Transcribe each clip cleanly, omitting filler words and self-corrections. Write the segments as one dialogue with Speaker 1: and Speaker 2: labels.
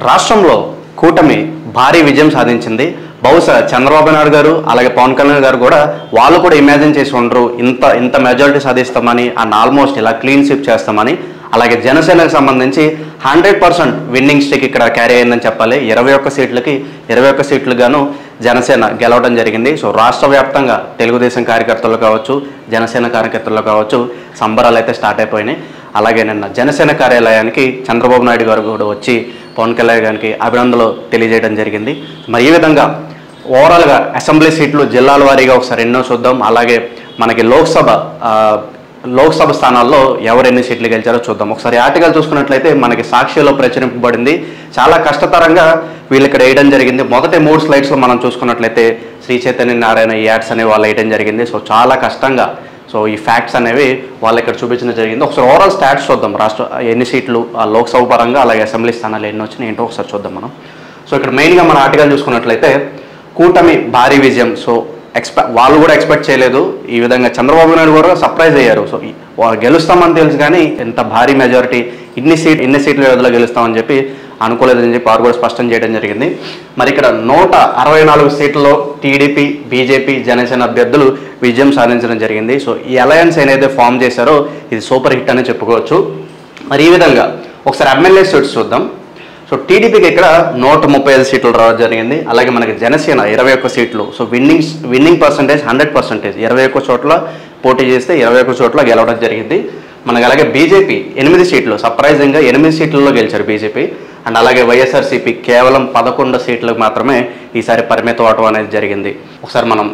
Speaker 1: రాష్ట్రంలో కూటమి భారీ విజయం సాధించింది. బహుశా చంద్రబాబు నాయుడు గారు అలాగే పవన్ కళ్యాణ్ గారు కూడా వాళ్ళు కూడా ఇమాజిన్ చేసి ఉండరు ఇంత మెజారిటీ సాధిస్తామని, అండ్ ఆల్మోస్ట్ ఇలా క్లీన్ స్వీప్ చేస్తామని. అలాగే జనసేనకు సంబంధించి 100% విన్నింగ్ స్ట్రీక్ ఇక్కడ క్యారీ అయిందని చెప్పాలి. 21 సీట్లకి 21 సీట్లు గాను జనసేన గెలవడం జరిగింది. సో రాష్ట్ర వ్యాప్తంగా తెలుగుదేశం కార్యకర్తలు కావచ్చు, జనసేన కార్యకర్తలు కావచ్చు సంబరాలు అయితే స్టార్ట్ అయిపోయినాయి. అలాగే నిన్న జనసేన కార్యాలయానికి చంద్రబాబు నాయుడు గారు కూడా వచ్చి పవన్ కళ్యాణ్ గారికి అభినందనలు తెలియజేయడం జరిగింది. మరి ఈ విధంగా ఓవరాల్గా అసెంబ్లీ సీట్లు జిల్లాల వారీగా ఒకసారి ఎన్నో చూద్దాం. అలాగే మనకి లోక్సభ స్థానాల్లో ఎవరు ఎన్ని సీట్లు గెలిచారో చూద్దాం. ఒకసారి ఆర్టికల్ చూసుకున్నట్లయితే మనకి సాక్షిలో ప్రచురింపబడింది. చాలా కష్టతరంగా వీళ్ళు ఇక్కడ వేయడం జరిగింది. మొదటి 3 స్లైడ్స్లో మనం చూసుకున్నట్లయితే శ్రీ చైతన్య నారాయణ ఈ యాడ్స్ అనేవి వాళ్ళు వేయడం జరిగింది. సో చాలా కష్టంగా ఈ ఫ్యాక్ట్స్ అనేవి వాళ్ళు ఇక్కడ చూపించడం జరిగింది. ఒకసారి ఓవరాల్ స్టాట్స్ చూద్దాం. రాష్ట్ర ఎన్ని సీట్లు లోక్సభ పరంగా అలాగే అసెంబ్లీ స్థానాలు ఎన్ని వచ్చినాయి ఏంటో ఒకసారి చూద్దాం మనం. సో ఇక్కడ మెయిన్గా మన ఆర్టికల్ చూసుకున్నట్లయితే కూటమి భారీ విజయం. సో వాళ్ళు కూడా ఎక్స్పెక్ట్ చేయలేదు. ఈ విధంగా చంద్రబాబు నాయుడు కూడా సర్ప్రైజ్ అయ్యారు. సో గెలుస్తామని తెలుసు కానీ ఎంత భారీ మెజారిటీ ఇన్ని సీట్ల వ్యవధిలో గెలుస్తామని చెప్పి అనుకోలేదని చెప్పి వారు కూడా స్పష్టం చేయడం జరిగింది. మరి ఇక్కడ 164 సీట్లలో టీడీపీ, బీజేపీ, జనసేన అభ్యర్థులు విజయం సాధించడం జరిగింది. సో ఈ అలయన్స్ ఏదైతే ఫామ్ చేశారో ఇది సూపర్ హిట్ అని చెప్పుకోవచ్చు. మరి ఈ విధంగా ఒకసారి ఎమ్మెల్యే సీట్స్ చూద్దాం. సో టీడీపీకి ఇక్కడ 135 సీట్లు రావడం జరిగింది. అలాగే మనకి జనసేన 21 సీట్లు. So winning percentage 100%. 21 చోట్ల పోటీ చేస్తే 21 చోట్ల గెలవడం జరిగింది. మనకి అలాగే బీజేపీ 8 సీట్లు, సర్ప్రైజింగ్గా 8 సీట్లలో గెలిచారు బీజేపీ. అండ్ అలాగే వైఎస్ఆర్సీపీ కేవలం 11 సీట్లకు మాత్రమే ఈసారి పరిమితం అవడం అనేది జరిగింది. ఒకసారి మనం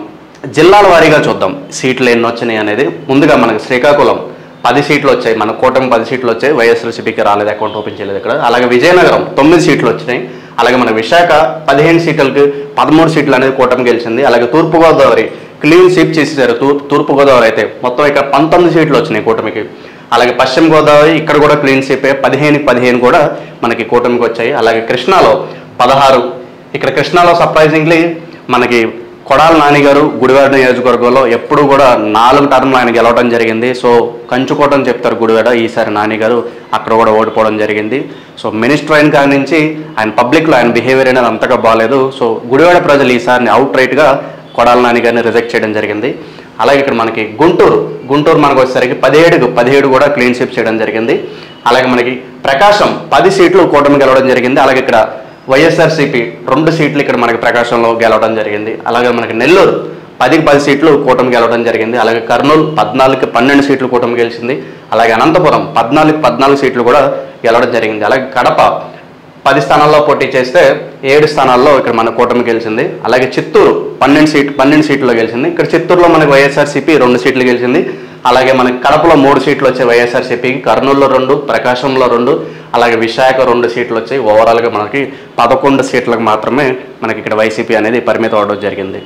Speaker 1: జిల్లాల వారీగా చూద్దాం సీట్లు ఎన్ని వచ్చినాయి అనేది. ముందుగా మనకి శ్రీకాకుళం 10 సీట్లు వచ్చాయి. మన కూటమి 10 సీట్లు వచ్చాయి. వైఎస్ఆర్సీపీకి రాలేదు, అకౌంట్ ఓపెన్ చేయలేదు ఇక్కడ. అలాగే విజయనగరం 9 సీట్లు వచ్చినాయి. అలాగే మన విశాఖ 15 సీట్లకి 13 సీట్లు అనేది కూటమి గెలిచింది. అలాగే తూర్పుగోదావరి క్లీన్ స్వీప్ చేసేసారు. తూర్పుగోదావరి అయితే మొత్తం ఇక్కడ 19 సీట్లు వచ్చినాయి కూటమికి. అలాగే పశ్చిమ గోదావరి ఇక్కడ కూడా క్లీన్ స్వీప్ 15 కూడా మనకి కూటమికి వచ్చాయి. అలాగే కృష్ణాలో 16. ఇక్కడ కృష్ణాలో సర్ప్రైజింగ్లీ మనకి కొడాల నాని గారు గుడివాడ నియోజకవర్గంలో ఎప్పుడు కూడా 4 టర్మ్లు ఆయన గెలవడం జరిగింది. సో కంచుకోటని చెప్తారు గుడివాడ. ఈసారి నాని గారు అక్కడ కూడా ఓడిపోవడం జరిగింది. సో మినిస్టర్ అయిన కాడి నుంచి ఆయన పబ్లిక్లో ఆయన బిహేవియర్ అనేది అంతగా బాగాలేదు. సో గుడివాడ ప్రజలు ఈసారిని అవుట్ రైట్గా కొడాల నాని గారిని రిజెక్ట్ చేయడం జరిగింది. అలాగే ఇక్కడ మనకి గుంటూరు మనకు వచ్చేసరికి 17 కూడా క్లీన్ స్వీప్ చేయడం జరిగింది. అలాగే మనకి ప్రకాశం 10 సీట్లు కూటమి గెలవడం జరిగింది. అలాగే ఇక్కడ వైఎస్ఆర్సీపీ 2 సీట్లు ఇక్కడ మనకి ప్రకాశంలో గెలవడం జరిగింది. అలాగే మనకి నెల్లూరు 10 సీట్లు కూటమి గెలవడం జరిగింది. అలాగే కర్నూలు 14కి 12 సీట్లు కూటమి గెలిచింది. అలాగే అనంతపురం 14 సీట్లు కూడా గెలవడం జరిగింది. అలాగే కడప 10 స్థానాల్లో పోటీ చేస్తే 7 స్థానాల్లో ఇక్కడ మన కూటమి గెలిచింది. అలాగే చిత్తూరు 12 సీట్లలో గెలిచింది. ఇక్కడ చిత్తూరులో మనకి వైఎస్ఆర్సీపీ 2 సీట్లు గెలిచింది. అలాగే మనకి కడపలో 3 సీట్లు వచ్చాయి వైఎస్ఆర్సీపీకి, కర్నూలులో 2, ప్రకాశంలో 2, అలాగే విశాఖ 2 సీట్లు వచ్చాయి. ఓవరాల్గా మనకి 11 సీట్లకు మాత్రమే మనకి ఇక్కడ వైసీపీ అనేది పరిమితం అవడం జరిగింది.